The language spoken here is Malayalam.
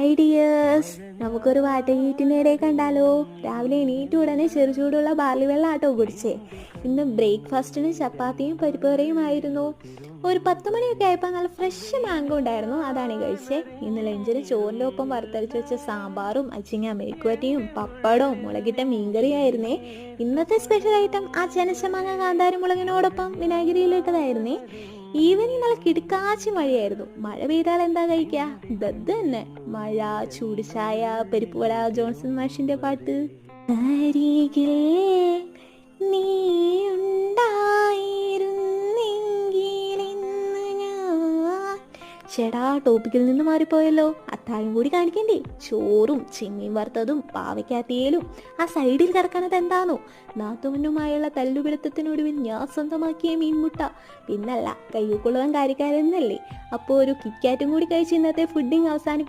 ഐഡിയസ്, നമുക്കൊരു വാട്ടർ ഹീറ്റിനിടെ കണ്ടാലോ. രാവിലെ എണീറ്റ് ഉടനെ ചെറു ചൂടുള്ള ബാർലി വെള്ളം ആട്ടോ കുടിച്ചേ. ഇന്ന് ബ്രേക്ക്ഫാസ്റ്റിന് ചപ്പാത്തിയും പരിപ്പുകറിയും ആയിരുന്നു. ഒരു 10 മണിയൊക്കെ ആയപ്പോൾ നല്ല ഫ്രഷ് മാംഗോ ഉണ്ടായിരുന്നു, അതാണ് കഴിച്ചേ. ഇന്ന് ലഞ്ചിന് ചോറിൻ്റെ ഒപ്പം വറുത്തരച്ച് വെച്ച സാമ്പാറും അച്ചിങ്ങ മെഴുക്കുവരട്ടിയും പപ്പടവും മുളകിട്ട മീൻകറിയായിരുന്നേ. ഇന്നത്തെ സ്പെഷ്യൽ ഐറ്റം ആ ചെനച്ചമാങ്ങ കാന്താരി മുളകിനോടൊപ്പം വിനാഗിരിയിലിട്ടതായിരുന്നേ. ഈവനിങ് നല്ല കിടുക്കാച്ചി മഴയായിരുന്നു. മഴ പെയ്താൽ എന്താ കഴിക്കുക? ദത് തന്നെ, മഴ, ചൂട് ചായ, പരിപ്പുവട, ജോൺസൺ മാഷിന്റെ പാട്ട്. അരികിൽ നീ ഉണ്ടായിരുന്നെങ്കിലിന്ന് ഞാൻ. ചേടാ, ടോപ്പിക്കിൽ നിന്ന് മാറിപ്പോയല്ലോ. അത്താഴം കൂടി കാണിക്കണ്ടേ? ചോറും ചെമ്മീൻ വറുത്തതും പാവയ്ക്കാത്തിയേലും ആ സൈഡിൽ കിടക്കണത് എന്താണോ? നാത്തുവിനുമായുള്ള തല്ലുപിടുത്തത്തിനൊടുവിൽ ഞാൻ സ്വന്തമാക്കിയ മീൻമുട്ട. പിന്നല്ല, കയ്യൂക്കുള്ളവൻ കാര്യക്കാരെന്നല്ലേ. അപ്പോൾ ഒരു കിക്കാറ്റും കൂടി കഴിച്ച് ഇന്നത്തെ ഫുഡിങ് അവസാനിപ്പിക്കും.